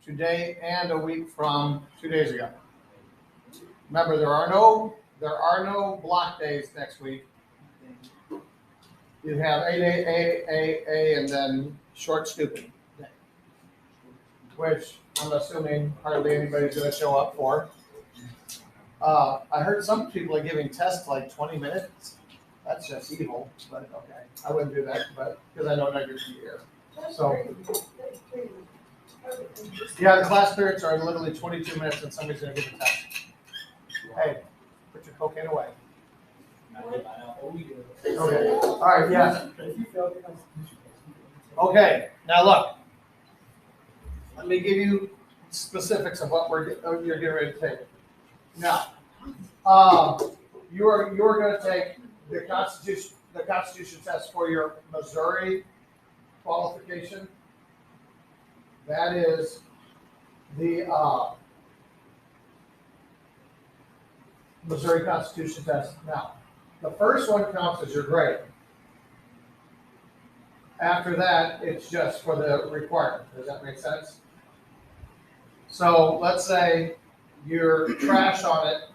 today and a week from 2 days ago. Remember, there are no block days next week. You have A, and then short stupid day, which I'm assuming hardly anybody's going to show up for. I heard some people are giving tests like 20 minutes. That's just evil, but okay. I wouldn't do that, but because I know I'm not going to be here. So, yeah, the class periods are literally 22 minutes, and somebody's going to give a test. Hey, put your cocaine away. Okay. All right. Yes. Okay. Now look. Let me give you specifics of what you're getting ready to take. Now, you're going to take the Constitution test for your Missouri qualification. That is the Missouri Constitution test. Now, the first one counts as your grade. After that, it's just for the requirement. Does that make sense? So let's say you're trash on it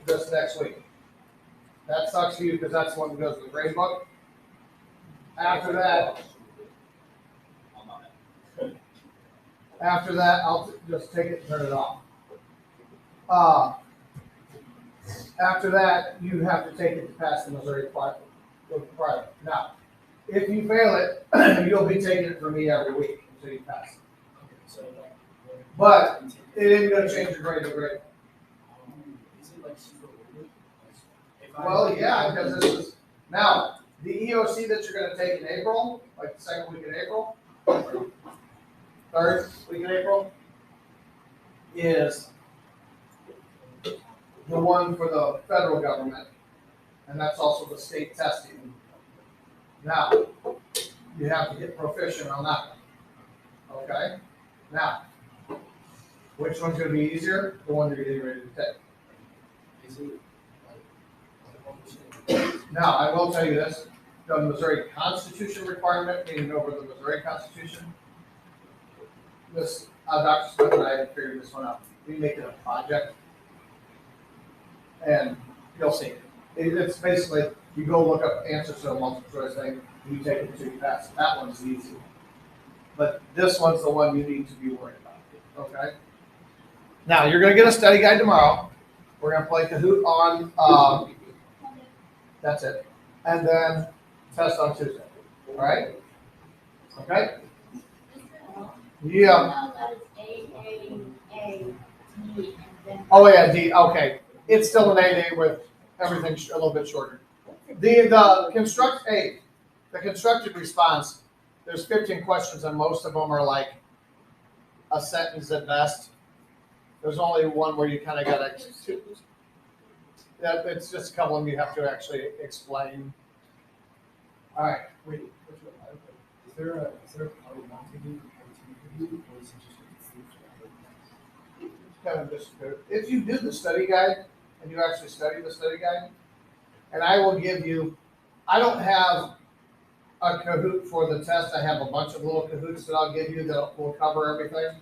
this next week. That sucks for you because that's the one that goes in the grade book. After that, I'll just take it and turn it off. After that, you have to take it to pass the Missouri requirement. Now, if you fail it, you'll be taking it from me every week until you pass it. But it isn't going to change your grade to grade. Well, yeah, because this is now the EOC that you're going to take in April, like the second week in April, third week in April, is the one for the federal government, and that's also the state testing. Now, you have to get proficient on that one. Okay? Now, which one's going to be easier? The one you're getting ready to take. Now, I will tell you this. The Missouri Constitution requirement, meaning over the Missouri Constitution, this, Dr. Smith and I have figured this one out. We make it a project, and you'll see it. It's basically, you go look up answers to a multiple choice thing, and you take it until you pass. That one's easy. But this one's the one you need to be worried about. Okay? Now, you're going to get a study guide tomorrow. We're going to play Kahoot on, that's it. And then test on Tuesday. All right? Okay? Yeah. Oh, yeah, D. Okay. It's still an 8A with everything a little bit shorter. The constructed response, there's 15 questions, and most of them are like a sentence at best. There's only one where you kind of got to, yeah, it's just a couple of them you have to actually explain. All right. Wait, is there a part not to do, or is it just kind of just if you do the study guide and you actually study the study guide, and I will give you, I don't have a Kahoot for the test. I have a bunch of little Kahoots that I'll give you that will cover everything.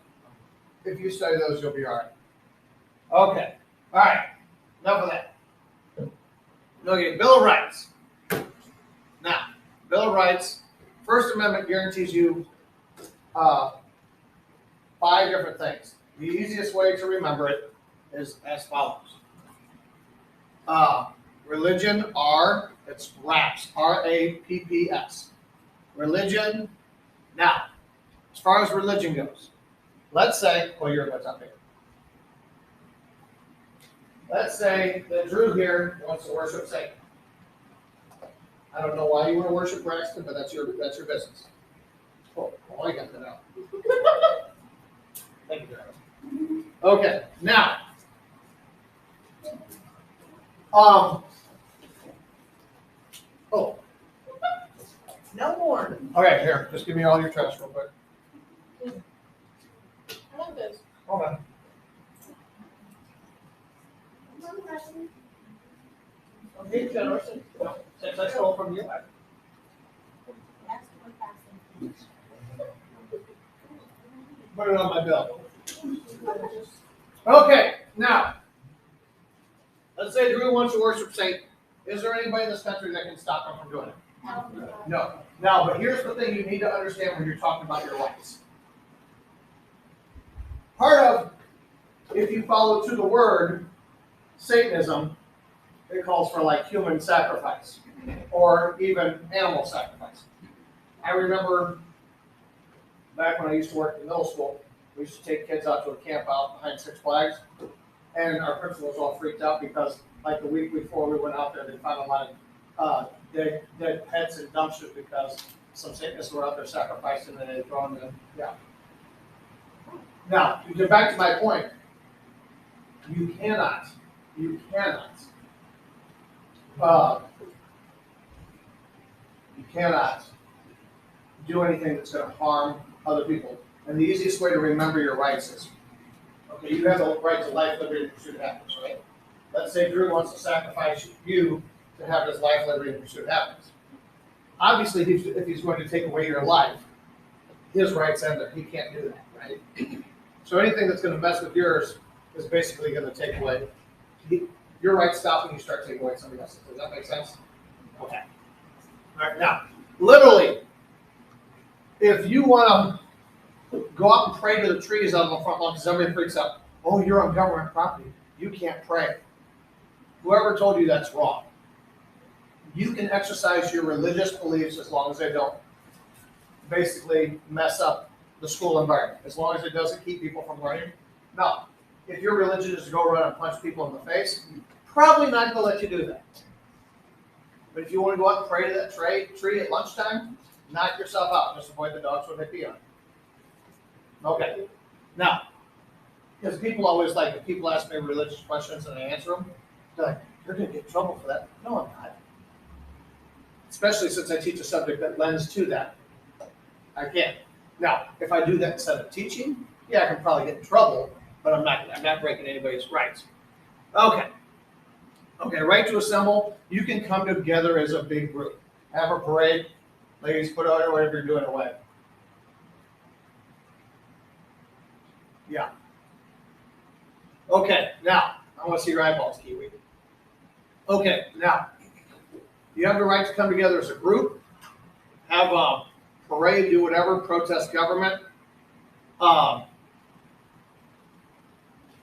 If you study those, you'll be all right. Okay. All right. Enough of that. Okay, Bill of Rights. Now, Bill of Rights, First Amendment guarantees you 5 different things. The easiest way to remember it is as follows. Religion, R, it's RAPS, R-A-P-P-S. Religion. Now, as far as religion goes, let's say, well, you're what's up here. Let's say that Drew here wants to worship Satan. I don't know why you want to worship Braxton, but that's your business. Cool. Well, I got that out. Thank you, Drew. Okay, now, No more. Okay, here, just give me all your trash real quick. I want this. Hold on. Okay, generous. Since I stole from you. Put it on my bill. Okay, now, let's say Drew wants to worship Satan. Is there anybody in this country that can stop him from doing it? No. Now, but here's the thing you need to understand when you're talking about your rights. Part of, if you follow to the word, Satanism, it calls for like human sacrifice or even animal sacrifice. I remember back when I used to work in middle school, we used to take kids out to a camp out behind Six Flags, and our principal was all freaked out because like the week before we went out there, they found a lot of dead pets and dumpsters because some Satanists were out there sacrificing and they had thrown them. Yeah. Now, to get back to my point, you cannot do anything that's going to harm other people. And the easiest way to remember your rights is, okay, you have the right to life, liberty, and pursuit of happiness, right? Let's say Drew wants to sacrifice you to have his life, liberty, and pursuit of happiness. Obviously, if he's going to take away your life, his rights end there. He can't do that, right? So anything that's going to mess with yours is basically going to take away. Your rights stop when you start taking away somebody else's. Does that make sense? Okay. All right, now, literally, if you want to go out and pray to the trees out on the front lawn because everybody freaks out, oh, you're on government property, you can't pray. Whoever told you that's wrong. You can exercise your religious beliefs as long as they don't basically mess up the school environment, as long as it doesn't keep people from learning. No, if your religion is to go around and punch people in the face, probably not going to let you do that. But if you want to go out and pray to that tree at lunchtime, knock yourself out. Just avoid the dogs when they pee on you. Okay. Now, because people always like, if people ask me religious questions and I answer them, they're like, you're going to get in trouble for that. No, I'm not. Especially since I teach a subject that lends to that. I can't. Now, if I do that instead of teaching, yeah, I can probably get in trouble, but I'm not breaking anybody's rights. Okay. Okay, right to assemble. You can come together as a big group. Have a parade. Ladies, put out whatever you're doing away. Yeah. Okay, now, I want to see your eyeballs, Kiwi. Okay, now, you have the right to come together as a group, have a parade, do whatever, protest government,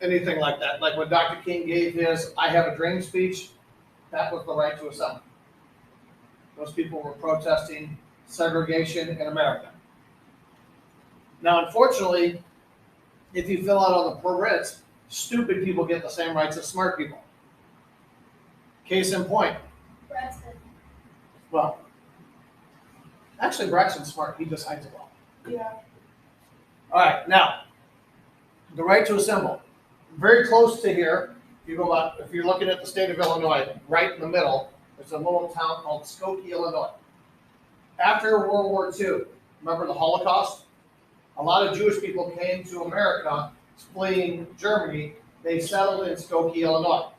anything like that. Like when Dr. King gave his I Have a Dream speech, that was the right to assemble. Those people were protesting segregation in America. Now, unfortunately, if you fill out all the permits, stupid people get the same rights as smart people. Case in point. Braxton. Well, actually, Braxton's smart. He just hides it well. Yeah. All right, now, the right to assemble. Very close to here, you go out, if you're looking at the state of Illinois, right in the middle, there's a little town called Skokie, Illinois. After World War II, remember the Holocaust? A lot of Jewish people came to America fleeing Germany. They settled in Skokie, Illinois.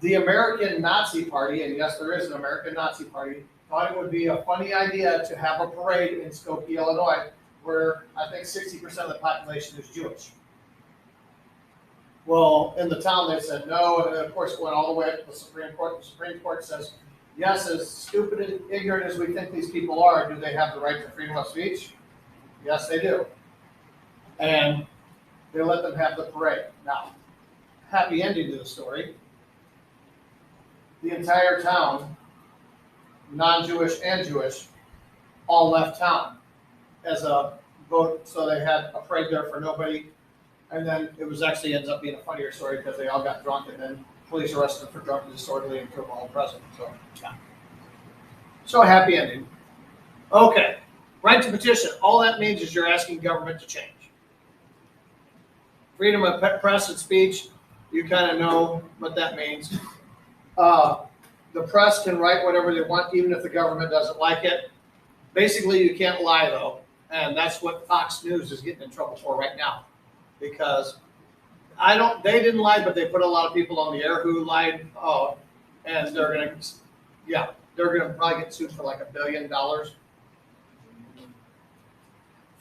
The American Nazi Party, and yes, there is an American Nazi Party, thought it would be a funny idea to have a parade in Skokie, Illinois, where I think 60% of the population is Jewish. Well, in the town, they said no, and then, of course, it went all the way up to the Supreme Court. The Supreme Court says, yes, as stupid and ignorant as we think these people are, do they have the right to freedom of speech? Yes, they do. And they let them have the parade. Now, happy ending to the story. The entire town, non-Jewish and Jewish, all left town as a vote. So they had a parade there for nobody. And then it was actually ends up being a funnier story because they all got drunk and then police arrested them for drunk and disorderly and took all present. So, yeah. So a happy ending. Okay. Right to petition. All that means is you're asking government to change. Freedom of press and speech, you kind of know what that means. The press can write whatever they want, even if the government doesn't like it. Basically, you can't lie, though. And that's what Fox News is getting in trouble for right now. Because they didn't lie, but they put a lot of people on the air who lied. Oh, and they're going to probably get sued for like $1 billion.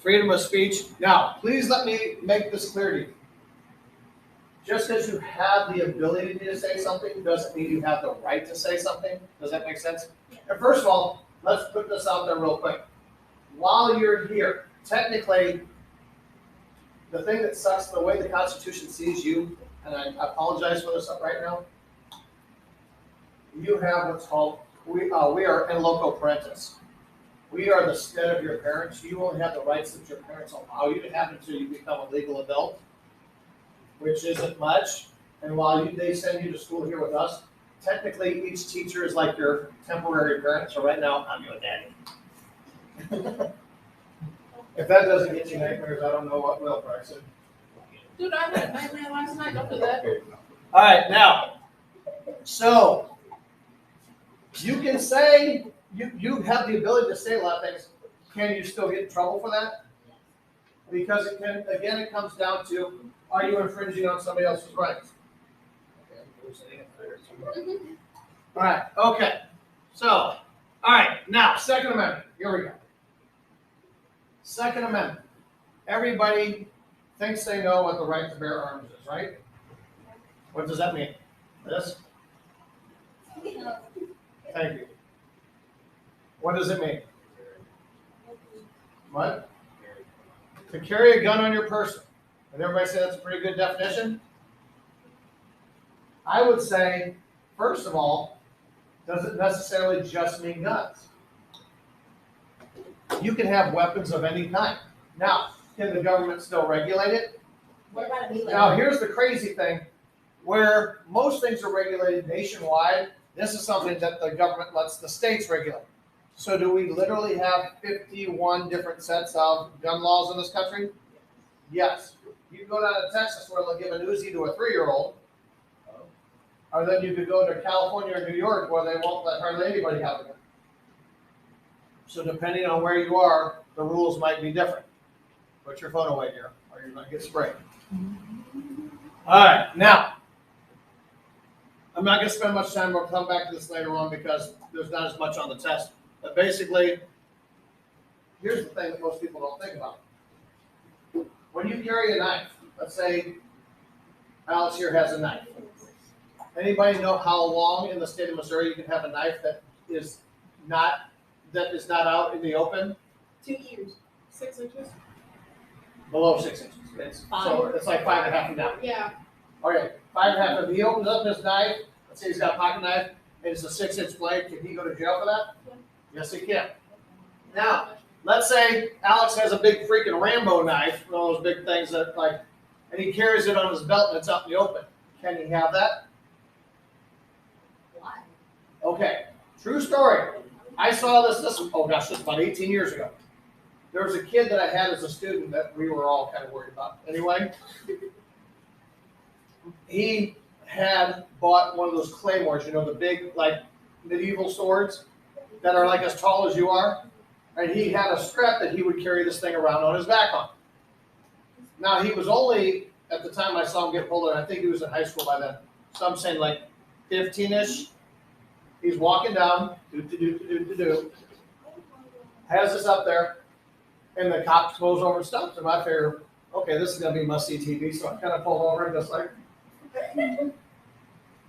Freedom of speech. Now, please let me make this clear to you. Just because you have the ability to say something doesn't mean you have the right to say something. Does that make sense? And first of all, let's put this out there real quick. While you're here, technically, the thing that sucks, the way the Constitution sees you, and I apologize for this right now, you have what's called, we are in loco parentis. We are the stead of your parents. You only have the rights that your parents allow you to have until you become a legal adult, which isn't much. And while they send you to school here with us, technically each teacher is like your temporary parent. So right now, I'm your daddy. If that doesn't get you nightmares, I don't know what will, Bryson. Dude, I had a nightmare last night, don't do that. All right, now, so you can say, you have the ability to say a lot of things. Can you still get in trouble for that? Because it can, again, it comes down to, are you infringing on somebody else's rights? All right, okay. So, all right, now, Second Amendment, here we go. Second Amendment. Everybody thinks they know what the right to bear arms is, right? What does that mean? This? Thank you. What does it mean? What? To carry a gun on your person. And everybody say that's a pretty good definition? I would say, first of all, does it necessarily just mean guns? You can have weapons of any kind. Now, can the government still regulate it? What about a melee? Now, here's the crazy thing. Where most things are regulated nationwide, this is something that the government lets the states regulate. So do we literally have 51 different sets of gun laws in this country? Yes. You go down to Texas where they'll give an Uzi to a 3-year-old. Or then you could go to California or New York where they won't let hardly anybody have a gun. So depending on where you are, the rules might be different. Put your phone away here, or you're going to get sprayed. All right, now, I'm not going to spend much time. We'll come back to this later on because there's not as much on the test. But basically, here's the thing that most people don't think about. When you carry a knife, let's say Alice here has a knife. Anybody know how long in the state of Missouri you can have a knife that is not out in the open? 2 years, 6 inches. Below 6 inches. So it's like 5.5 feet down. Yeah. Okay, 5.5. If he opens up this knife, let's say he's got a pocket knife, and it's a 6-inch blade, can he go to jail for that? Yeah. Yes, he can. Now, let's say Alex has a big freaking Rambo knife, one of those big things that and he carries it on his belt and it's out in the open. Can he have that? Why? Okay, true story. I saw this was about 18 years ago. There was a kid that I had as a student that we were all kind of worried about. Anyway, he had bought one of those claymores, the big, medieval swords that are like as tall as you are. And he had a strap that he would carry this thing around on his back on. Now, he was only, at the time I saw him get pulled in, I think he was in high school by then. So I'm saying 15-ish. He's walking down, has this up there, and the cop goes over and stops him. I figure, okay, this is going to be must-see TV, so I kind of pulled over and just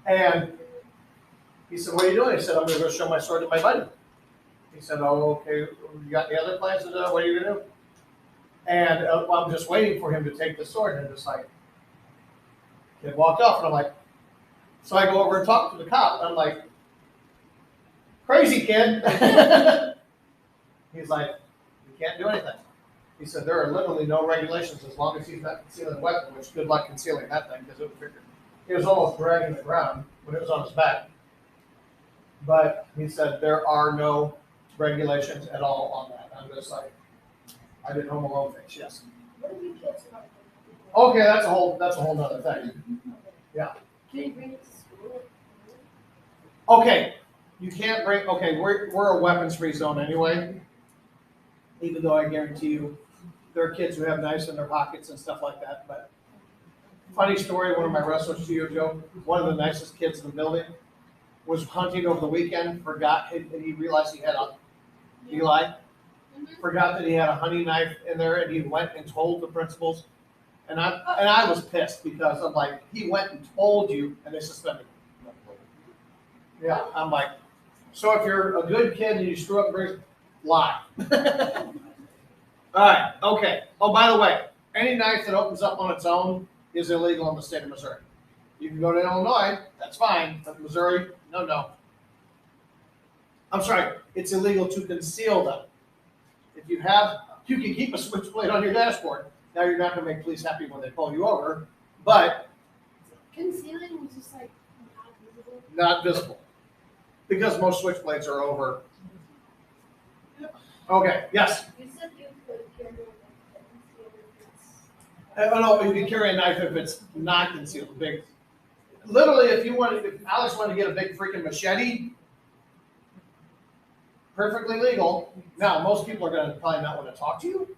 and he said, what are you doing? He said, I'm going to go show my sword to my buddy. He said, oh, okay, you got any other plans? What are you going to do? And I'm just waiting for him to take the sword, and just kid walked off, and I'm so I go over and talk to the cop, and I'm like, crazy kid. He's like, you can't do anything. He said, there are literally no regulations as long as he's not concealing a weapon, which good luck concealing that thing because it was almost dragging the ground when it was on his back. But he said, there are no regulations at all on that. I'm just I did Home Alone things, yes. What if you kill somebody? Okay, that's a whole nother thing. Yeah. Can you bring it to school? Okay, you can't bring. Okay, we're a weapons-free zone anyway. Even though I guarantee you, there are kids who have knives in their pockets and stuff like that. But funny story, one of my wrestlers 2 years ago, one of the nicest kids in the building, was hunting over the weekend, forgot, and he realized he had a Eli. forgot that he had a hunting knife in there, and he went and told the principals. And I was pissed because I'm like, he went and told you, and they suspended him. Yeah, I'm like, so if you're a good kid and you screw up, lie. All right, okay. Oh, by the way, any knife that opens up on its own is illegal in the state of Missouri. You can go to Illinois, that's fine, but Missouri, no. I'm sorry, it's illegal to conceal them. If you can keep a switchblade on your dashboard. Now you're not gonna make police happy when they pull you over, but Concealing was just like not visible. not visible. Because most switchblades are over. Okay, yes. You said you could carry Oh no, you can carry a knife if it's not concealed. Big. Literally, if Alex wanted to get a big freaking machete, perfectly legal. Now, most people are gonna probably not want to talk to you.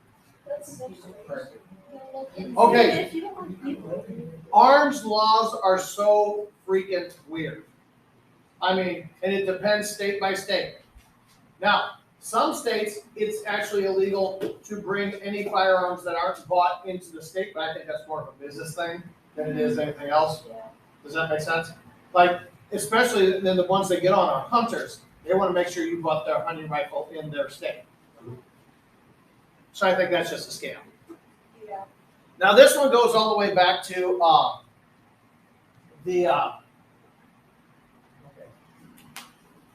Okay. If you don't want people. Arms laws are so freaking weird. I mean, and it depends state by state. Now, some states, it's actually illegal to bring any firearms that aren't bought into the state, but I think that's more of a business thing than it is anything else. Yeah. Does that make sense? Like, especially then the ones that get on are hunters. They want to make sure you bought their hunting rifle in their state. So I think that's just a scam. Yeah. Now this one goes all the way back to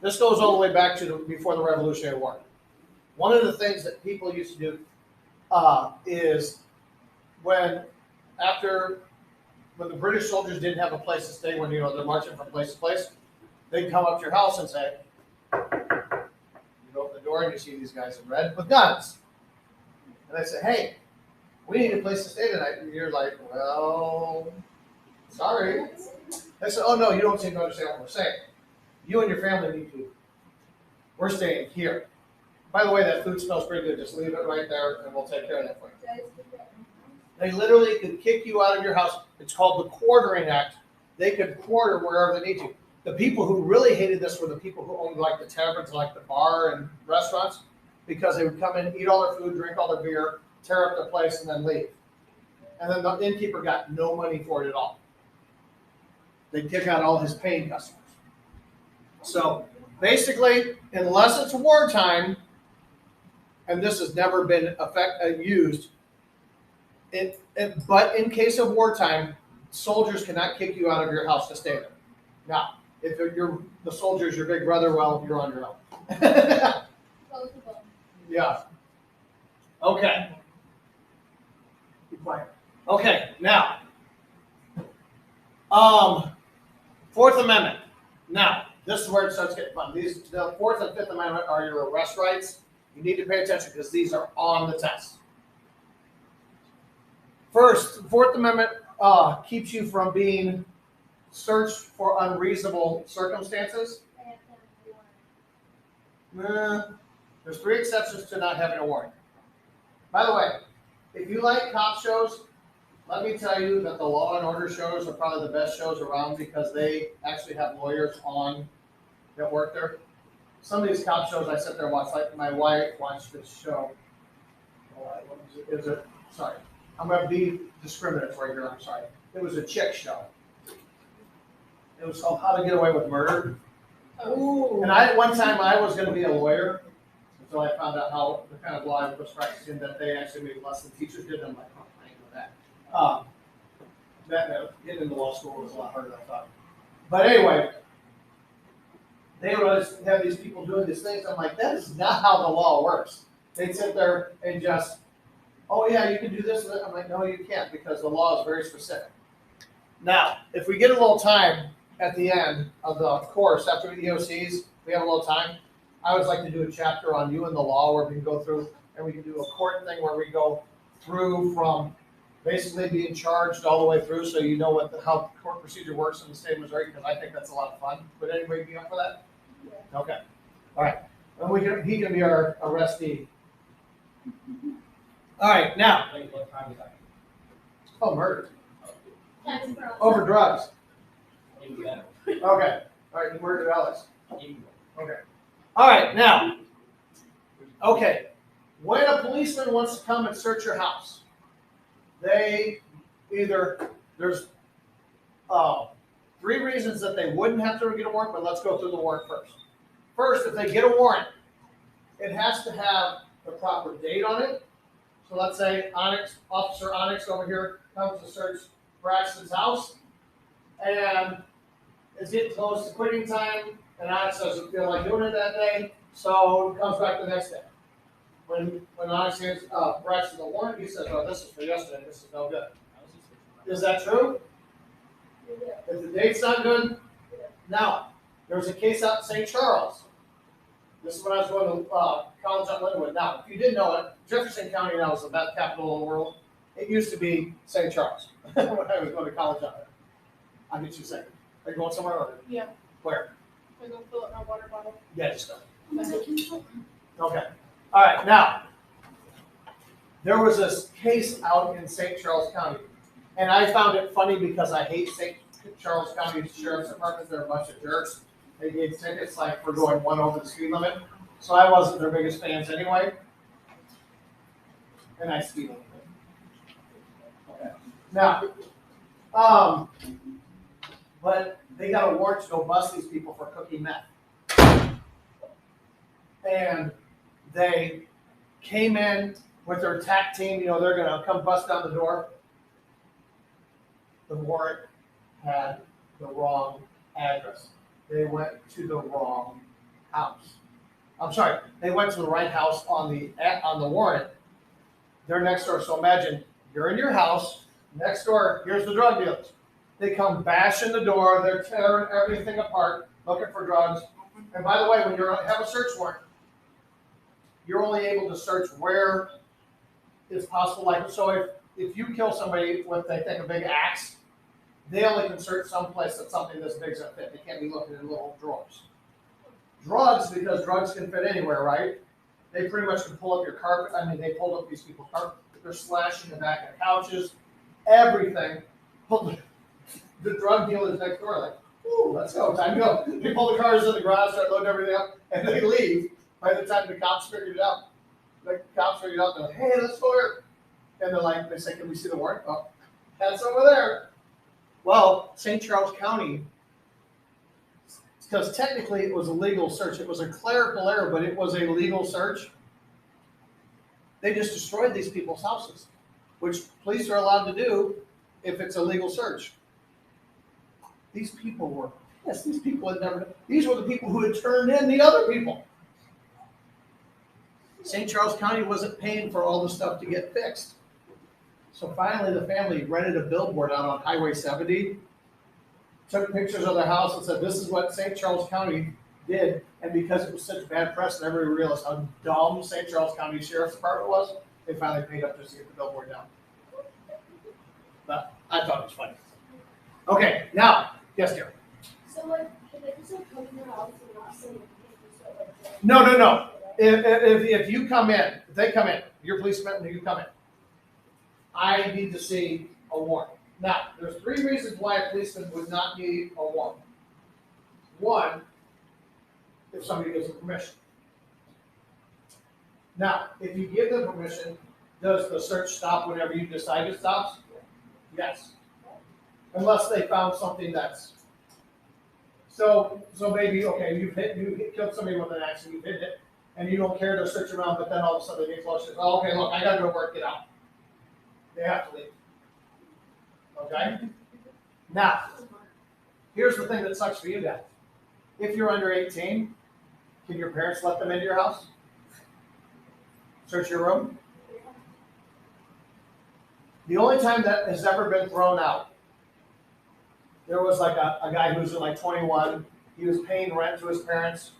this goes all the way back to before the Revolutionary War. One of the things that people used to do is when the British soldiers didn't have a place to stay when they're marching from place to place, they'd come up to your house and say, you open the door and you see these guys in red with guns. And I say, hey, we need a place to stay tonight. And you're like, well, sorry. I said, oh no, you don't seem to understand what we're saying. You and your family need to. We're staying here. By the way, that food smells pretty good. Just leave it right there and we'll take care of that for you. They literally could kick you out of your house. It's called the Quartering Act. They could quarter wherever they need to. The people who really hated this were the people who owned like the taverns, like the bar and restaurants, because they would come in, eat all their food, drink all their beer, tear up their place, and then leave. And then the innkeeper got no money for it at all. They'd kick out all his paying customers. So basically, unless it's wartime, and this has never been used, but in case of wartime, soldiers cannot kick you out of your house to stay there. Now, if the soldier's your big brother, well, you're on your own. Both of them. Yeah. Okay. Be quiet. Okay, now, Fourth Amendment. Now, this is where it starts getting fun. The Fourth and Fifth Amendment are your arrest rights. You need to pay attention because these are on the test. First, Fourth Amendment keeps you from being searched for unreasonable circumstances. There's 3 exceptions to not having a warrant. By the way, if you like cop shows, let me tell you that the Law and Order shows are probably the best shows around because they actually have lawyers on that work there. Some of these cop shows I sit there and watch, like my wife watched this show. Sorry, I'm going to be discriminatory here, I'm sorry. It was a chick show. It was called How to Get Away with Murder. Oh. And one time I was going to be a lawyer until I found out how the kind of law I was practicing that they actually made less than teachers did. I'm like, oh, I ain't know that. Getting into law school was a lot harder than I thought. But anyway, they would have these people doing these things. I'm like, that is not how the law works. They'd sit there and just, oh yeah, you can do this. I'm like, no, you can't because the law is very specific. Now, if we get a little time at the end of the course, after the EOCs, we have a little time. I always like to do a chapter on you and the law where we can go through and we can do a court thing where we go through from basically being charged all the way through so you know how court procedure works in the state of Missouri because I think that's a lot of fun. Would anybody be up for that? Yeah. Okay. All right. And he can be our arrestee. All right. Now. Oh, murder. Over drugs. Okay. All right. You murdered Alex. Okay. All right. Now. Okay. When a policeman wants to come and search your house, they there's three reasons that they wouldn't have to get a warrant, but let's go through the warrant first. First, if they get a warrant, it has to have the proper date on it. So let's say Officer Onyx over here comes to search Braxton's house, and it's getting close to quitting time, and Onyx doesn't feel like doing it that day, so he comes back the next day. When Onyx hands Braxton the warrant, he says, "Oh, this is for yesterday. This is no good." Is that true? If the date's not good, now there was a case out in St. Charles. This is when I was going to college at Linwood. Now, if you didn't know it, Jefferson County now is the best capital of the world. It used to be St. Charles when I was going to college out there. I'll get you a second. Are you going somewhere? Or? Yeah. Where? I'm gonna fill up my water bottle. Yeah, just go. Okay. All right. Now, there was this case out in St. Charles County, and I found it funny because I hate St. Charles County Sheriff's Department. They're a bunch of jerks. They gave tickets like for going one over the speed limit, so I wasn't their biggest fans anyway. And I speed limit. Okay. Now, but they got a warrant to go bust these people for cooking meth. And they came in with their TAC team, they're gonna come bust down the door. The warrant had the wrong address. They went to the wrong house. I'm sorry, they went to the right house on the warrant. They're next door, so imagine you're in your house, next door, here's the drug dealers. They come bashing the door, they're tearing everything apart, looking for drugs. And by the way, when you have a search warrant, you're only able to search where it's possible. Like, so if you kill somebody with, they think, a big axe, they only can search someplace that something this big's gonna fit. They can't be looking in little drawers. Drugs, because drugs can fit anywhere, right? They pretty much can pull up your carpet. I mean, they pulled up these people's carpet. They're slashing the back of couches, everything. The drug dealers next door are like, ooh, let's go, time to go. They pull the cars in the garage, start loading everything up, and they leave. By the time the cops figured it out, they're like, hey, let's go here. And they're like, they say, can we see the warrant? Oh, that's over there. Well, St. Charles County, because technically it was a legal search. It was a clerical error, but it was a legal search. They just destroyed these people's houses, which police are allowed to do if it's a legal search. These people were, yes, these people had never, these were the people who had turned in the other people. St. Charles County wasn't paying for all the stuff to get fixed. So finally the family rented a billboard out on Highway 70, took pictures of their house and said, this is what St. Charles County did. And because it was such bad press and everybody realized how dumb St. Charles County Sheriff's Department was, they finally paid up just to get the billboard down. But I thought it was funny. Okay, now, yes, dear. So like, can they just like come in your house and not say anything? No. If you come in, if they come in, you're a policeman and you come in, I need to see a warrant. Now, there's three reasons why a policeman would not need a warrant. One, if somebody gives them permission. Now, if you give them permission, does the search stop whenever you decide it stops? Yes. Unless they found something that's, so maybe, okay, you killed somebody with an axe and you hit it, and you don't care to search around, but then all of a sudden they get close, oh, okay, look, I gotta go to work, get out. They have to leave. Okay? Now, here's the thing that sucks for you guys. If you're under 18, can your parents let them into your house? Search your room? The only time that has ever been thrown out, there was like a guy who was like 21. He was paying rent to his parents.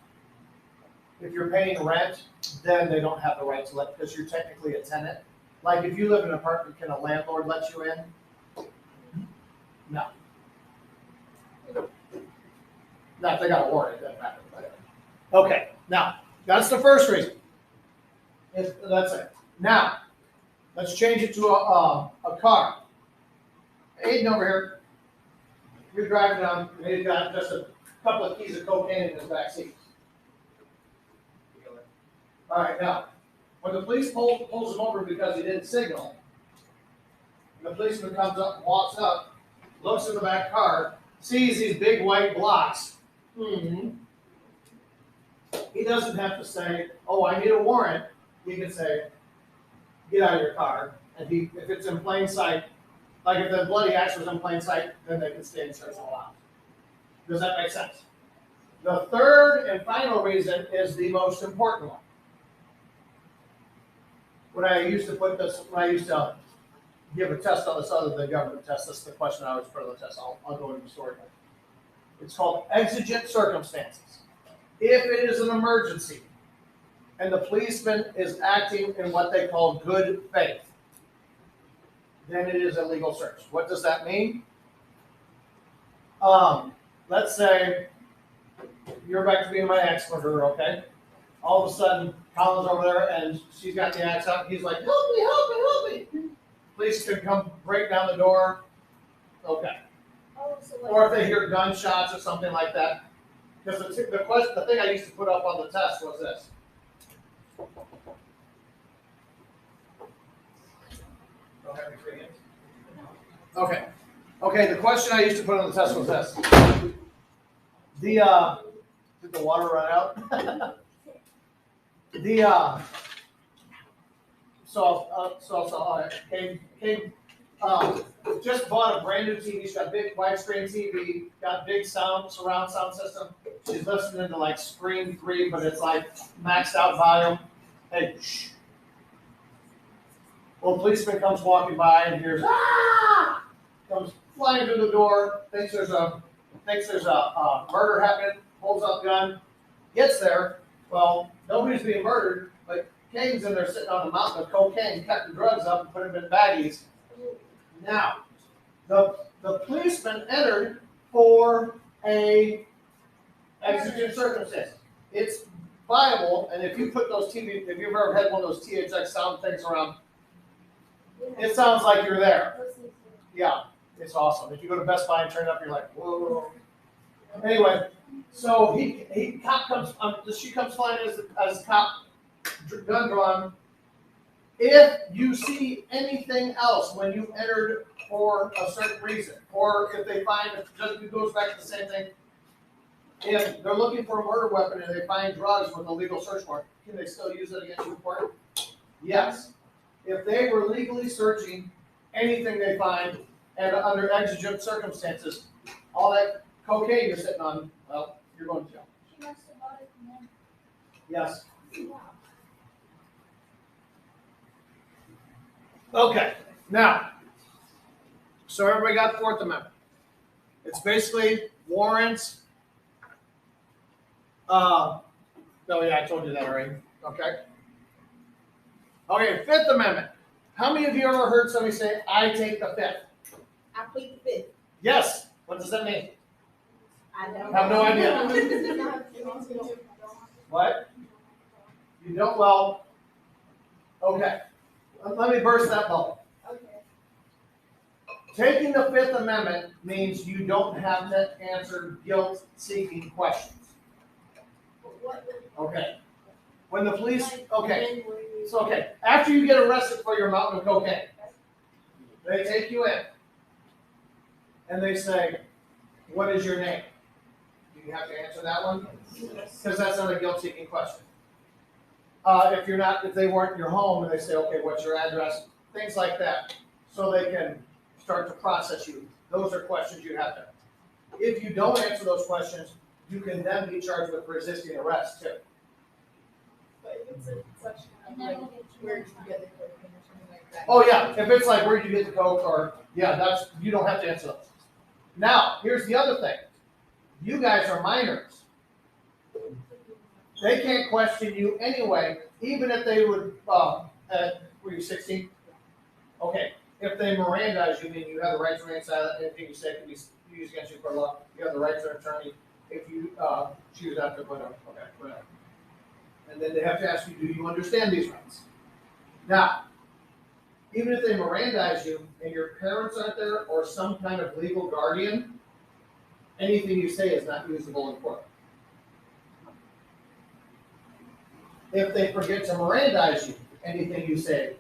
If you're paying rent, then they don't have the right to let, because you're technically a tenant. Like if you live in an apartment, can a landlord let you in? No. Now, if they got a warrant, it doesn't matter. Okay, now, that's the first reason. That's it. Now, let's change it to a car. Aiden over here, you're driving down, and he's got just a couple of keys of cocaine in his back seat. All right, now, When the police pulls him over because he didn't signal, the policeman comes up, walks up, looks in the back car, sees these big white blocks. He doesn't have to say, "Oh, I need a warrant." He can say, "Get out of your car." And if it's in plain sight, like if the bloody axe was in plain sight, then they can stay and search all out. Does that make sense? The third and final reason is the most important one. When I used to give a test on this other than government test, this is the question I always put on the test. I'll go into the story. It's called exigent circumstances. If it is an emergency and the policeman is acting in what they call good faith, then it is a legal search. What does that mean? Let's say you're back to being my axe murderer, okay? All of a sudden, Colin's over there and she's got the axe out. He's like, "Help me, help me, help me." Police can come break down the door. Okay. Oh, so like, Or if they hear gunshots or something like that. Because the thing I used to put up on the test was this. Don't have any free games. Okay. Okay, the question I used to put on the test was this. Did the water run out? Just bought a brand new TV. She's got a big widescreen TV, got big surround sound system. She's listening to like Scream 3, but it's like maxed out volume. Hey, shh. Well, a policeman comes walking by and hears, "Ah!" Comes flying through the door, thinks there's a murder happening, pulls out the gun, gets there. Well, nobody's being murdered, but Kane's in there sitting on a mountain of cocaine, cutting drugs up and putting them in baggies. Now, the policeman entered for a exigent circumstance. It's viable, and if you put those if you've ever had one of those THX sound things around, it sounds like you're there. Yeah, it's awesome. If you go to Best Buy and turn it up, you're like, whoa. Anyway, so she comes flying as cop, gun drawn. If you see anything else when you entered for a certain reason, or if they find, it goes back to the same thing, if they're looking for a murder weapon and they find drugs with a legal search warrant, can they still use it against you in court? Yes. If they were legally searching anything they find and under exigent circumstances, all that cocaine you're sitting on, well, you're going to jail. She must have bought it from them. Yes. Wow. Okay, now, so everybody got the Fourth Amendment. It's basically warrants. Oh yeah, I told you that already. Okay. Okay, Fifth Amendment. How many of you ever heard somebody say, "I take the Fifth"? I plead the fifth. Yes. What does that mean? I don't. Have no idea. What? You don't? Well, okay. Let me burst that bubble. Okay. Taking the Fifth Amendment means you don't have to answer guilt-seeking questions. Okay. When the police, okay, so okay, after you get arrested for your mountain of cocaine, they take you in, and they say, "What is your name?" Do you have to answer that one? Because that's not a guilt-seeking question. If they weren't in your home and they say, "Okay, what's your address?" Things like that, so they can start to process you. Those are questions you have to. If you don't answer those questions, you can then be charged with resisting arrest too. But if it's a question of like, where did you get the cocaine or something like that? Oh yeah, if it's like where did you get the coke, or yeah, you don't have to answer those. Now, here's the other thing. You guys are minors. They can't question you anyway, even if they would. Were you 16? Okay. If they Mirandize you, mean you have the right to remain silent. Anything you say can be used against you for law. You have the right to an attorney if you choose not to. Whatever. Okay. Whatever. And then they have to ask you, do you understand these rights? Now, even if they Mirandize you and your parents aren't there or some kind of legal guardian, anything you say is not usable in court. If they forget to Mirandize you, anything you say.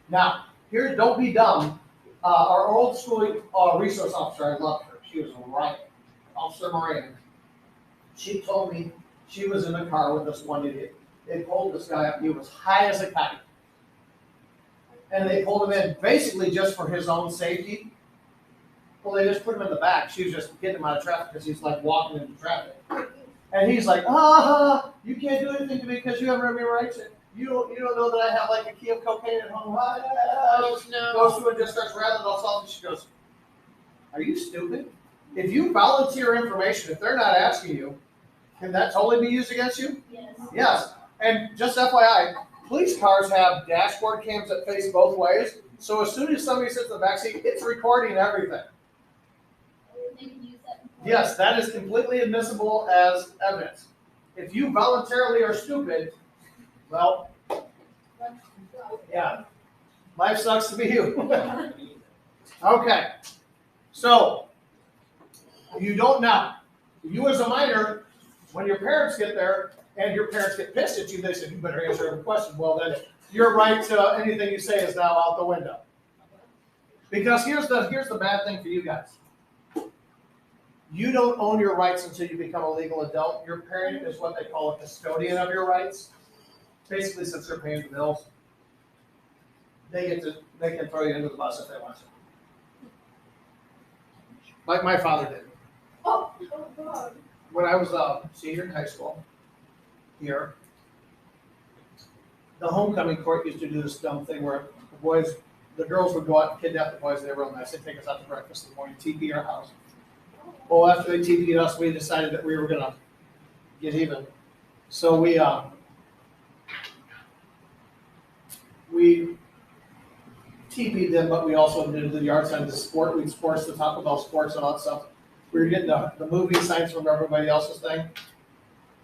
Now, here, don't be dumb. Our old school resource officer, I loved her. She was right. Officer Moran. She told me she was in a car with this one idiot. They pulled this guy up. He was high as a kite. And they pulled him in basically just for his own safety. Well, they just put him in the back. She was just getting him out of traffic because he's like walking into traffic. And he's like, you can't do anything to me because you haven't read me rights. You don't know that I have like a key of cocaine at home. Oh, no. Goes through and just starts rattling all something. She goes, are you stupid? If you volunteer information, if they're not asking you, can that totally be used against you? Yes. Yes. And just FYI, police cars have dashboard cams that face both ways. So as soon as somebody sits in the back seat, it's recording everything. They can use that. Yes, that is completely admissible as evidence. If you voluntarily are stupid, well, yeah, life sucks to be you. Okay, so you don't know. You as a minor, when your parents get there and your parents get pissed at you, they said, you better answer every question. Well, then your right to anything you say is now out the window. Because here's the bad thing for you guys. You don't own your rights until you become a legal adult. Your parent is what they call a custodian of your rights. Basically, since they're paying the bills, they can throw you into the bus if they want to. Like my father did. Oh, God. When I was a senior in high school here, the homecoming court used to do this dumb thing where the girls would go out and kidnap the boys. They were real nice. They'd take us out to breakfast in the morning, TP our house. Well, after they TP'd us, we decided that we were gonna get even. So we TP'd them, but we also did the yard signs, the sport. We'd sports the Taco Bell sports and all that stuff. We were getting the movie signs from everybody else's thing.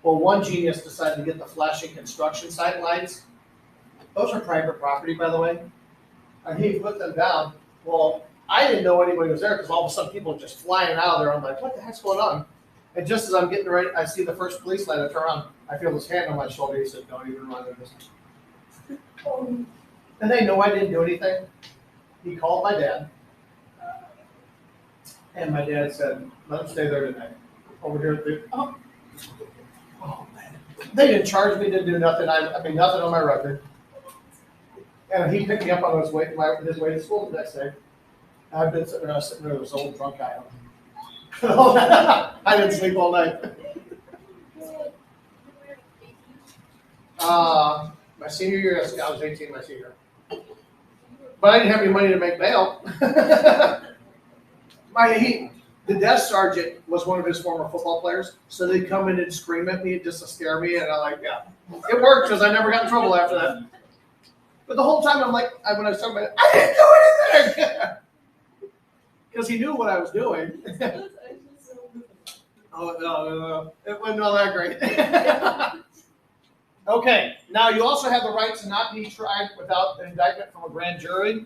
Well, one genius decided to get the flashing construction site lights. Those are private property, by the way. And he put them down. Well, I didn't know anybody was there because all of a sudden people are just flying out of there. I'm like, what the heck's going on? And just as I'm getting ready, I see the first police light. I turn around. I feel his hand on my shoulder. He said, don't even run into this. And they know I didn't do anything. He called my dad. And my dad said, let him stay there tonight. Over here at the, oh man. They didn't charge me, didn't do nothing. I mean, nothing on my record. And he picked me up on his way to school the next day. I've been sitting there with this old drunk guy. I didn't sleep all night. My senior year, I was 18 my senior. But I didn't have any money to make bail. The desk sergeant was one of his former football players, so they'd come in and scream at me just to scare me, and I'm like, yeah. It worked because I never got in trouble after that. But the whole time I'm like, when I was talking about it, I didn't do anything! Because he knew what I was doing. Oh, no. It wasn't all that great. Okay, now you also have the right to not be tried without an indictment from a grand jury.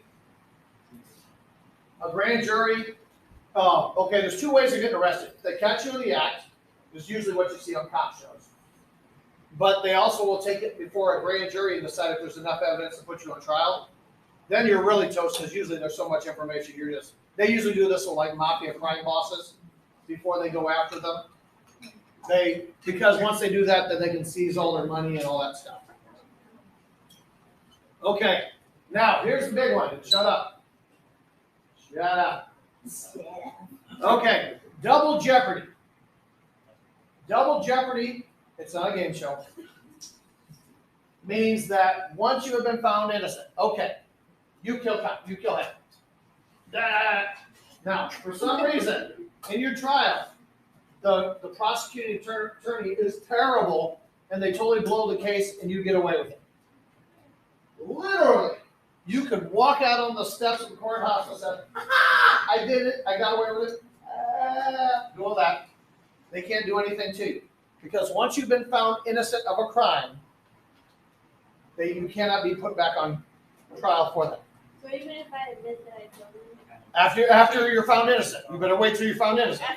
A grand jury, okay, there's two ways of getting arrested. They catch you in the act, which is usually what you see on cop shows. But they also will take it before a grand jury and decide if there's enough evidence to put you on trial. Then you're really toast because usually there's so much information. They usually do this with like mafia crime bosses before they go after them. Because once they do that, then they can seize all their money and all that stuff. Okay, now here's the big one. Shut up. Shut up. Okay, double jeopardy. Double jeopardy, it's not a game show, means that once you have been found innocent, okay, you kill him. Now, for some reason, in your trial, the prosecuting attorney is terrible, and they totally blow the case, and you get away with it. Literally, you could walk out on the steps of the courthouse and say, I did it, I got away with it. Do all that. They can't do anything to you. Because once you've been found innocent of a crime, you cannot be put back on trial for them. So even if I admit that I killed him? After you're found innocent. You better wait till you're found innocent.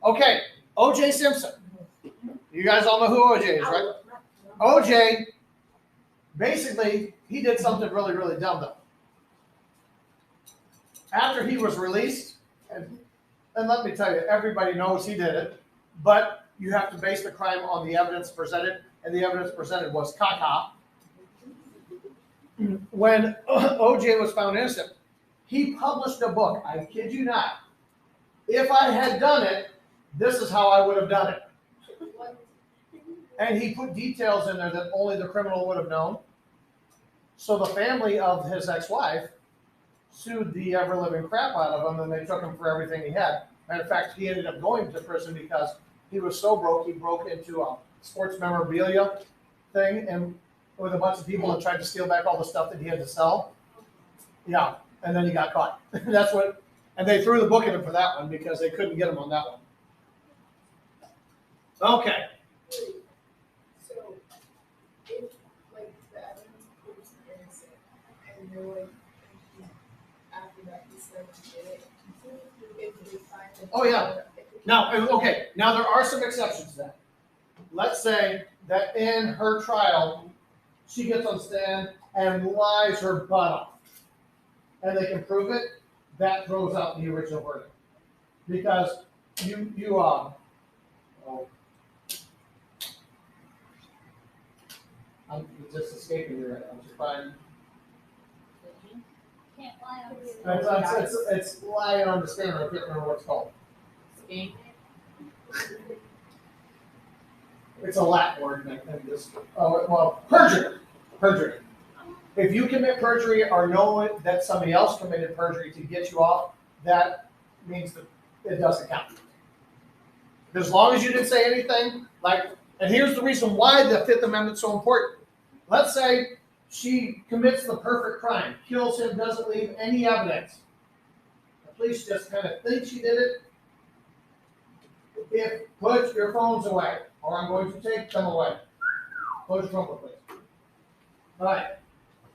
Okay, O.J. Simpson. You guys all know who O.J. is, right? O.J. Basically, he did something really, really dumb though. After he was released, and let me tell you, everybody knows he did it, but you have to base the crime on the evidence presented, and the evidence presented was caca. When OJ was found innocent, he published a book. I kid you not. If I had done it, this is how I would have done it. And he put details in there that only the criminal would have known. So the family of his ex-wife sued the ever-living crap out of him, and they took him for everything he had. Matter of fact, he ended up going to prison because he was so broke, he broke into a sports memorabilia thing and with a bunch of people that tried to steal back all the stuff that he had to sell. Yeah, and then he got caught. That's what, and they threw the book at him for that one because they couldn't get him on that one. Okay. So, if, like, the evidence proves innocent, and they're like, after that, he said he did it, if they find it. Oh, yeah. Now, okay, now there are some exceptions to that. Let's say that in her trial, she gets on stand and lies her butt off, and they can prove it. That throws out the original verdict because I'm just escaping you right now. I'm just fine. Can't lie on this. It's lying on the stand. I can't remember what it's called. It's a Latin word. And this, perjury. Perjury. If you commit perjury or know that somebody else committed perjury to get you off, that means that it doesn't count. As long as you didn't say anything, and here's the reason why the Fifth Amendment is so important. Let's say she commits the perfect crime, kills him, doesn't leave any evidence. The police just kind of think she did it. Put your phones away, or I'm going to take them away. Close your phone, please. All right.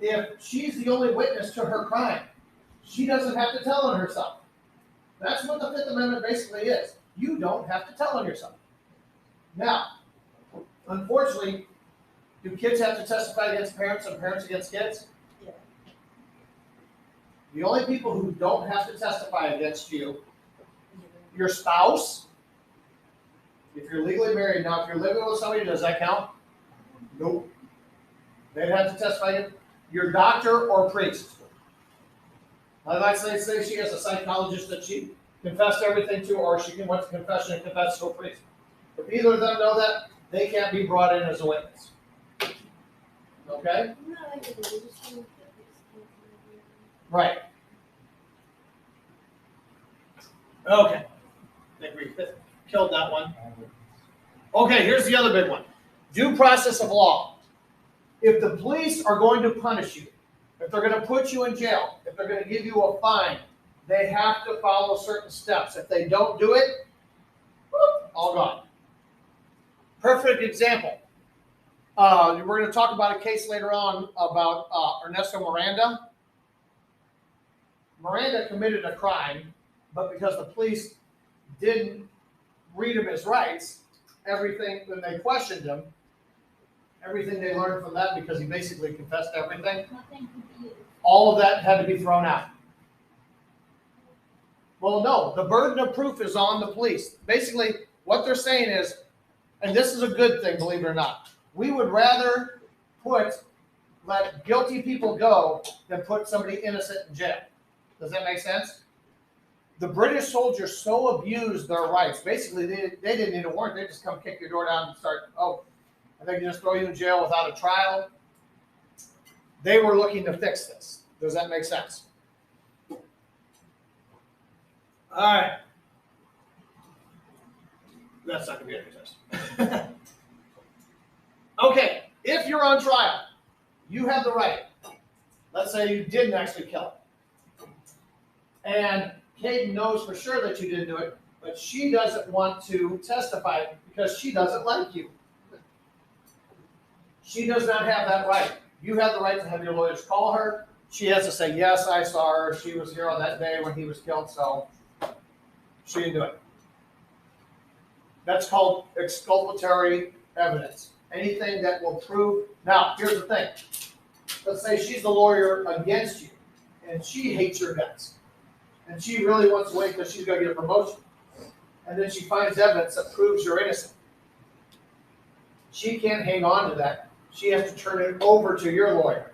If she's the only witness to her crime, she doesn't have to tell on herself. That's what the Fifth Amendment basically is. You don't have to tell on yourself. Now, unfortunately, do kids have to testify against parents and parents against kids? Yeah. The only people who don't have to testify against you, your spouse, if you're legally married. Now, if you're living with somebody, does that count? Nope. They'd have to testify against your doctor or priest. Let's say she has a psychologist that she confessed everything to, or she went to confession and confessed to a priest. If either of them know that, they can't be brought in as a witness. Okay? Not like a religious thing, Right. Okay. I think we killed that one. Okay, here's the other big one. Due process of law. If the police are going to punish you, if they're going to put you in jail, if they're going to give you a fine, they have to follow certain steps. If they don't do it, whoop, all gone. Perfect example. We're going to talk about a case later on about Ernesto Miranda. Miranda committed a crime, but because the police didn't read him his rights, everything, when they questioned him, everything they learned from that, because he basically confessed everything, nothing to do. all of that had to be thrown out. Well, no, the burden of proof is on the police. Basically, what they're saying is, and this is a good thing, believe it or not, we would rather let guilty people go than put somebody innocent in jail. Does that make sense? The British soldiers so abused their rights. Basically, they didn't need a warrant. They just come kick your door down and start, and they can just throw you in jail without a trial. They were looking to fix this. Does that make sense? All right. That's not going to be a test. Okay, if you're on trial, you have the right. Let's say you didn't actually kill him. And Kate knows for sure that you didn't do it, but she doesn't want to testify because she doesn't like you. She does not have that right. You have the right to have your lawyers call her. She has to say, yes, I saw her. She was here on that day when he was killed, so she didn't do it. That's called exculpatory evidence. anything that will prove. Now, here's the thing. Let's say she's the lawyer against you, and she hates your guts, and she really wants to wait because she's going to get a promotion, and then she finds evidence that proves you're innocent. She can't hang on to that. She has to turn it over to your lawyer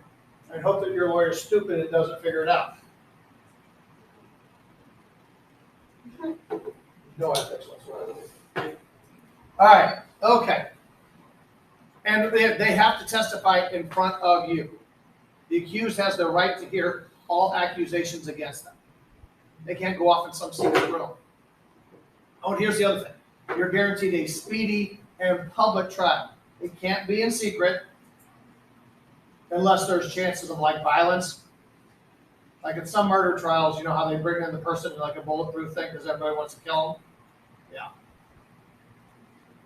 and hope that your lawyer's stupid and doesn't figure it out. No ethics whatsoever. All right, okay. And they have to testify in front of you. The accused has the right to hear all accusations against them. They can't go off in some secret room. Oh, and here's the other thing. You're guaranteed a speedy and public trial. It can't be in secret unless there's chances of like violence. Like in some murder trials, you know how they bring in the person in like a bulletproof thing because everybody wants to kill them? Yeah.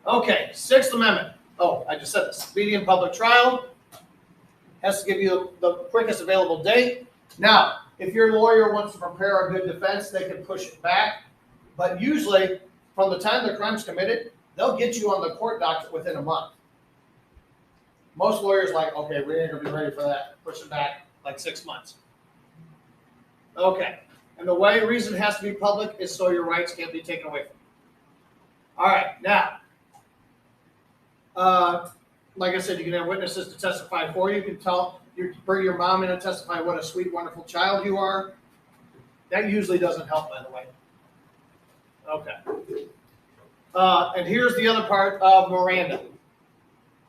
Okay, Sixth Amendment. Oh, I just said this. Speedy and public trial has to give you the quickest available date. Now, if your lawyer wants to prepare a good defense, they can push it back. But usually, from the time the crime's committed, they'll get you on the court docket within a month. Most lawyers like, okay, we ain't gonna be ready for that. Push it back like 6 months. Okay, and the reason it has to be public is so your rights can't be taken away from you. All right, now, like I said, you can have witnesses to testify for you. You can bring your mom in and testify what a sweet, wonderful child you are. That usually doesn't help, by the way. Okay. And here's the other part of Miranda.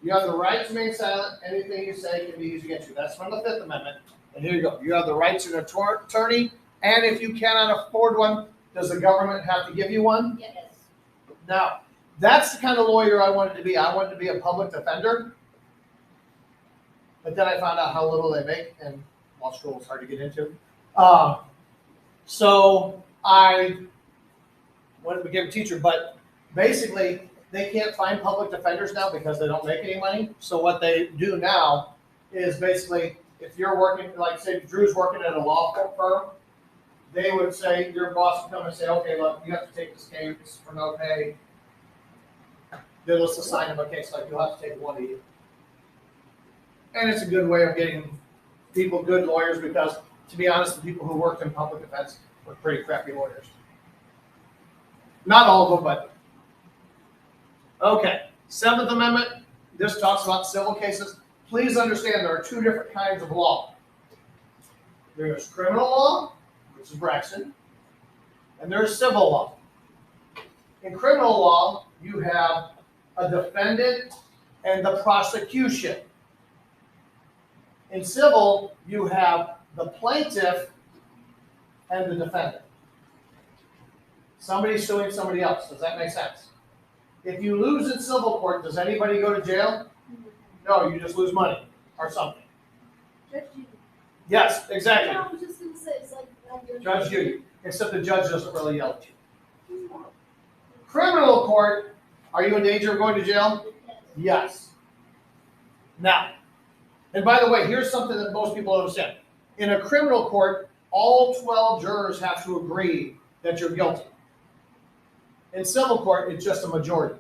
You have the right to remain silent. Anything you say can be used against you. That's from the Fifth Amendment. And here you go. You have the right to an attorney. And if you cannot afford one, does the government have to give you one? Yes. Now, that's the kind of lawyer I wanted to be. I wanted to be a public defender. But then I found out how little they make, and law school is hard to get into. So I wanted to become a teacher, but basically they can't find public defenders now because they don't make any money. So what they do now is basically, if you're working, like say Drew's working at a law firm, they would say, your boss would come and say, okay, look, you have to take this case for no pay. Then let's assign him a case, like you'll have to take one a year. And it's a good way of getting people good lawyers because, to be honest, the people who worked in public defense were pretty crappy lawyers. Not all of them, but. Okay, Seventh Amendment, this talks about civil cases. Please understand there are two different kinds of law. There's criminal law, which is Braxton, and there's civil law. In criminal law, you have a defendant and the prosecution. In civil, you have the plaintiff and the defendant. Somebody's suing somebody else. Does that make sense? If you lose in civil court, does anybody go to jail? No, you just lose money or something. Judge Judy. Yes, exactly. Yeah, I was just gonna say, it's like Judge Judy, except the judge doesn't really yell at you. Criminal court, are you in danger of going to jail? Yes. Now, and by the way, here's something that most people don't understand. In a criminal court, all 12 jurors have to agree that you're guilty. In civil court, it's just a majority.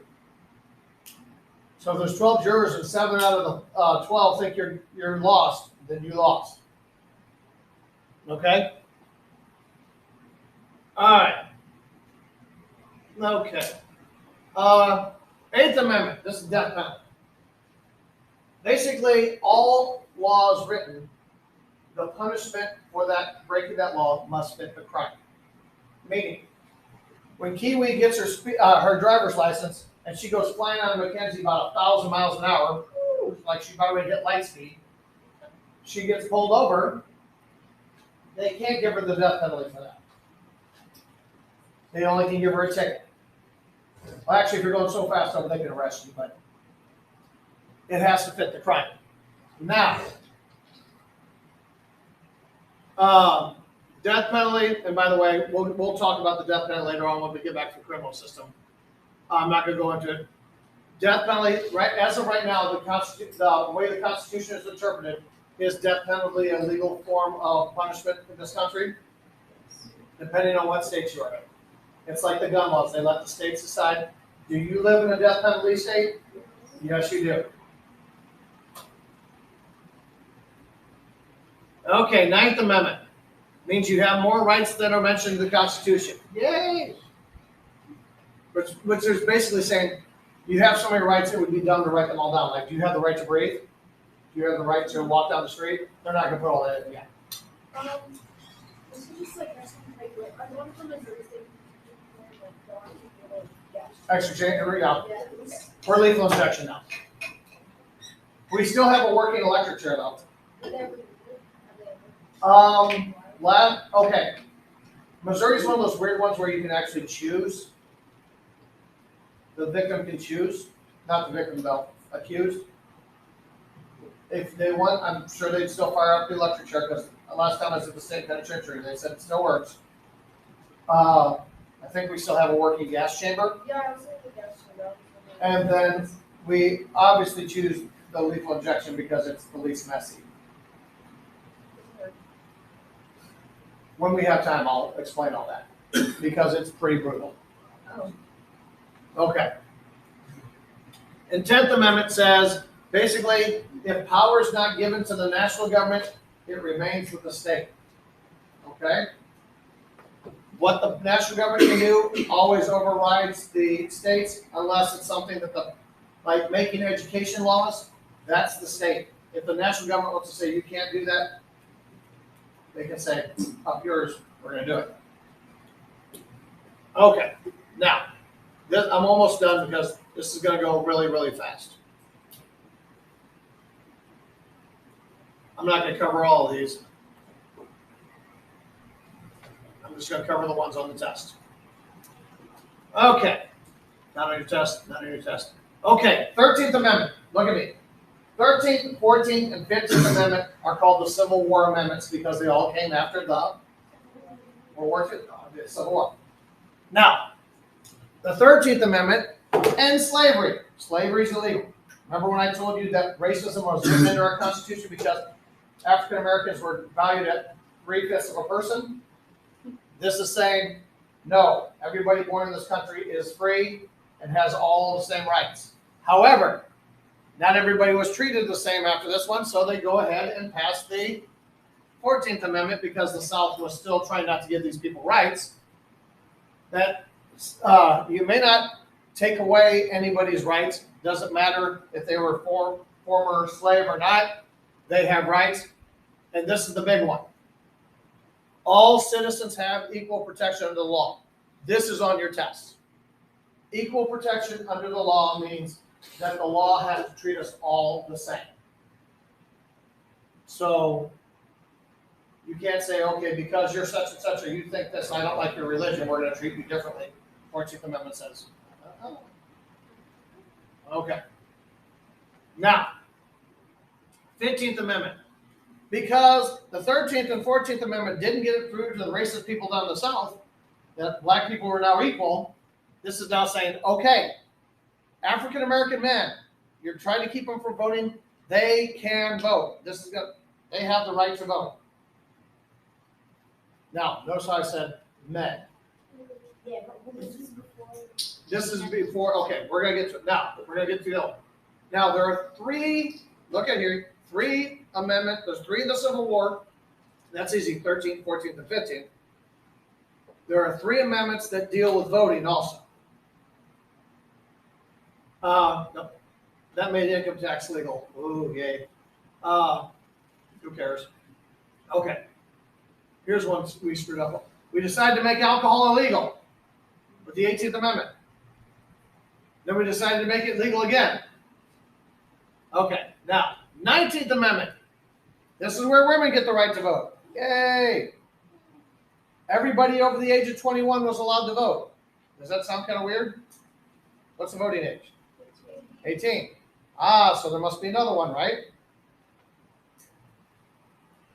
So if there's 12 jurors and 7 out of the 12 think you're lost, then you lost. Okay? All right. Okay. Eighth Amendment. This is death penalty. Basically, all laws written, the punishment for that breaking that law must fit the crime. Meaning, when Kiwi gets her driver's license and she goes flying out of Mackenzie about 1,000 miles an hour, like she's about ready to hit light speed, she gets pulled over. They can't give her the death penalty for that. They only can give her a ticket. Well, actually, if you're going so fast over, they can arrest you, but it has to fit the crime. Now, death penalty, and by the way, we'll talk about the death penalty later on when we get back to the criminal system. I'm not going to go into it. Death penalty, right as of right now, the way the Constitution is interpreted, is death penalty a legal form of punishment in this country? Depending on what state you are in. It's like the gun laws. They let the states decide. Do you live in a death penalty state? Yes, you do. Okay, Ninth Amendment means you have more rights than are mentioned in the Constitution. Yay! Which is basically saying you have so many rights, it would be dumb to write them all down. Like, do you have the right to breathe? Do you have the right to walk down the street? They're not gonna put all that in yet. This is just like, I want from Missouri State. Extra change, here we go. Yeah. We're lethal injection now. We still have a working electric chair though. Okay. Missouri's one of those weird ones where you can actually choose. The victim can choose, not the victim though, accused. If they want, I'm sure they'd still fire up the electric chair because last time I was at the state penitentiary, they said it still works. I think we still have a working gas chamber. Yeah, I was saying the gas chamber. And then we obviously choose the lethal injection because it's the least messy. When we have time, I'll explain all that because it's pretty brutal. Okay. And 10th Amendment says, basically, if power is not given to the national government, it remains with the state. Okay? What the national government can do always overrides the states unless it's something that like making education laws, that's the state. If the national government wants to say you can't do that, they can say, up yours, we're going to do it. Okay, now, I'm almost done because this is going to go really, really fast. I'm not going to cover all of these. I'm just going to cover the ones on the test. Okay, not on your test, not on your test. Okay, 13th Amendment, look at me. 13th, 14th, and 15th Amendment are called the Civil War Amendments because they all came after the World War II, the Civil War. Now, the 13th Amendment ends slavery. Slavery is illegal. Remember when I told you that racism was written into our Constitution because African Americans were valued at 3/5 of a person? This is saying, no, everybody born in this country is free and has all the same rights. However, not everybody was treated the same after this one, so they go ahead and pass the 14th Amendment because the South was still trying not to give these people rights. That you may not take away anybody's rights. Doesn't matter if they were former slave or not. They have rights. And this is the big one. All citizens have equal protection under the law. This is on your test. Equal protection under the law means that the law has to treat us all the same. So you can't say, okay, because you're such and such, or you think this, I don't like your religion, we're going to treat you differently. 14th Amendment says. Okay. Now, 15th Amendment. Because the 13th and 14th Amendment didn't get it through to the racist people down the South, that black people were now equal, this is now saying, okay, African American men, you're trying to keep them from voting, they can vote. This is good. They have the right to vote. Now, notice how I said men. Yeah, but this is before. This is before, okay, we're going to get to it now. We're going to get to the other one. Now, there are three, look at here, three amendments. There's three in the Civil War. That's easy, 13th, 14th, and 15th. There are three amendments that deal with voting also. No, that made income tax legal. Ooh, yay. Who cares? Okay. Here's one we screwed up. We decided to make alcohol illegal with the 18th Amendment. Then we decided to make it legal again. Okay, now, 19th Amendment. This is where women get the right to vote. Yay! Everybody over the age of 21 was allowed to vote. Does that sound kind of weird? What's the voting age? 18. Ah, so there must be another one, right?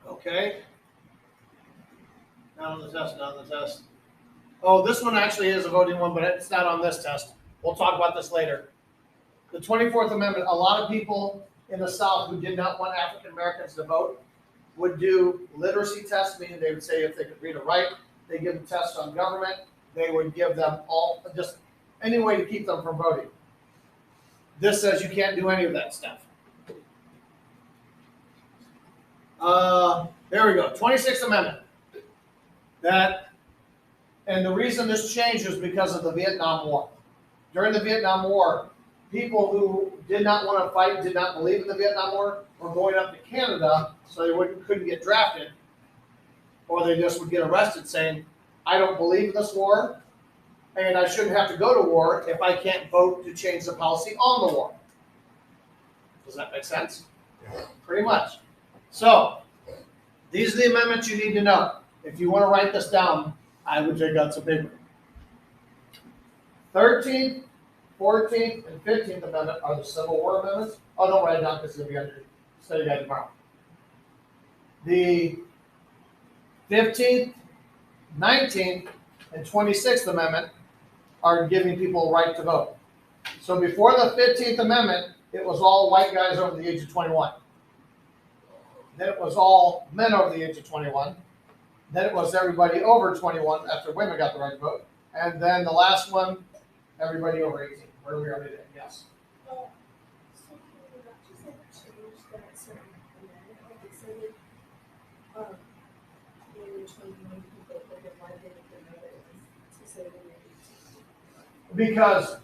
Okay. Not on the test, not on the test. Oh, this one actually is a voting one, but it's not on this test. We'll talk about this later. The 24th Amendment, a lot of people in the South who did not want African Americans to vote would do literacy tests, meaning they would say if they could read or write, they give them tests on government, they would give them all, just any way to keep them from voting. This says you can't do any of that stuff. There we go, 26th Amendment. That, and the reason this changed is because of the Vietnam War. During the Vietnam War, people who did not want to fight, did not believe in the Vietnam War, were going up to Canada so they couldn't get drafted, or they just would get arrested saying, I don't believe in this war, and I shouldn't have to go to war if I can't vote to change the policy on the war. Does that make sense? Pretty much. So, these are the amendments you need to know. If you want to write this down, I would take out some paper. 13th, 14th, and 15th Amendment are the Civil War amendments. Oh, don't write it down because it'll be on your study guide tomorrow. The 15th, 19th, and 26th Amendment are giving people a right to vote. So before the 15th Amendment, it was all white guys over the age of 21. Then it was all men over the age of 21. Then it was everybody over 21 after women got the right to vote. And then the last one, everybody over 18. Where we are today, yes. So can we not just like change that certain amendment, like it said that, when you're 21 people, like the why did it matter to say when you're 18? Because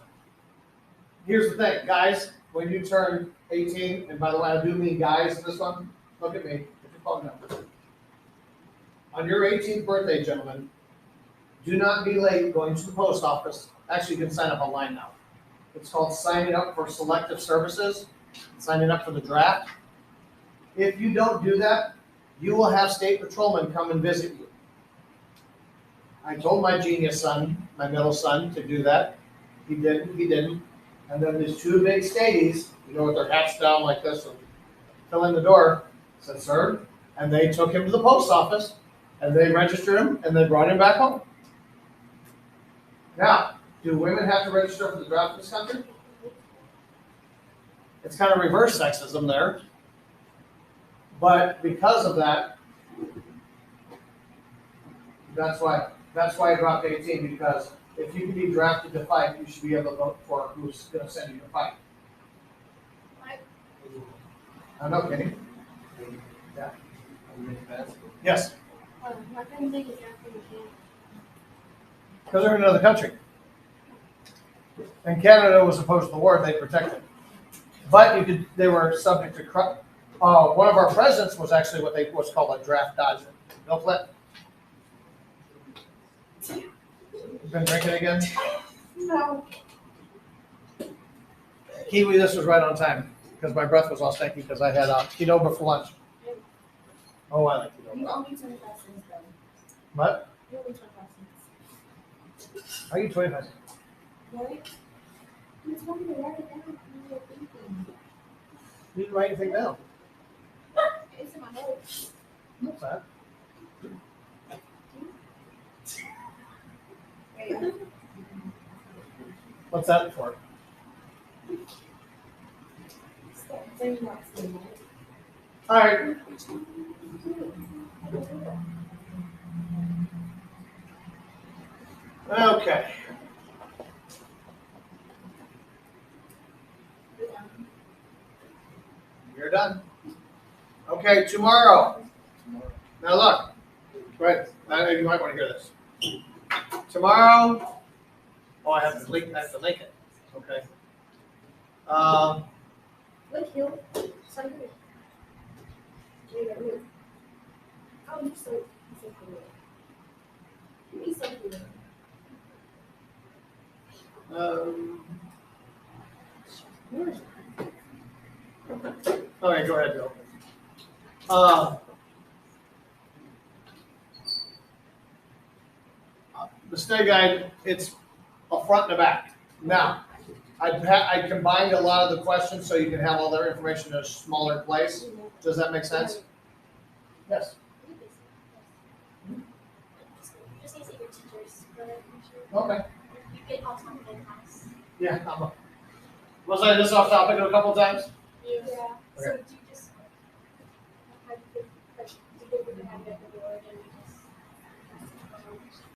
here's the thing, guys, when you turn 18, and by the way, I do mean guys in this one, look at me, put your phone down. On your 18th birthday, gentlemen, do not be late going to the post office. Actually, you can sign up online now. It's called signing up for selective services, signing up for the draft. If you don't do that, you will have state patrolmen come and visit you. I told my genius son, my middle son, to do that. He didn't. And then these two big stadies, you know, with their hats down like this, and fill in the door, said, sir, and they took him to the post office, and they registered him, and they brought him back home. Now, do women have to register for the draft in this country? It's kind of reverse sexism there. But because of that, that's why I dropped 18, because if you can be drafted to fight, you should be able to vote for who's going to send you to fight. I'm not kidding. Yeah. Yes. Why couldn't they get drafted in Canada? Because they're in another country. And Canada was opposed to the war, they protected. But they were subject to one of our presidents was actually what's called a draft dodger. No flip. You been drinking again? No. Kiwi, this was right on time because my breath was all stinky because I had Qdoba for lunch. Oh, I like You Qdoba. owe me 25 cents though. What? You owe me 25 cents. Are you 25? Right? You told me to write it down when you were thinking. You didn't write anything down. It's in my notes. What's that? Wait. What's that for? Stop saying what's in my notes. All right. Okay. You're done. Okay, tomorrow. Now look. Right. You might want to hear this. Tomorrow. Oh, I have to link it. Okay. Look, you. Sorry. Oh, you're so cool. You're so cool. All right, go ahead, Bill. The study guide, it's a front and a back. Now, I combined a lot of the questions so you can have all their information in a smaller place. Does that make sense? Yes. Just need to see your teachers, but Okay. you get all time in class. Yeah. Was I this off topic a couple times? Yeah. So Okay. do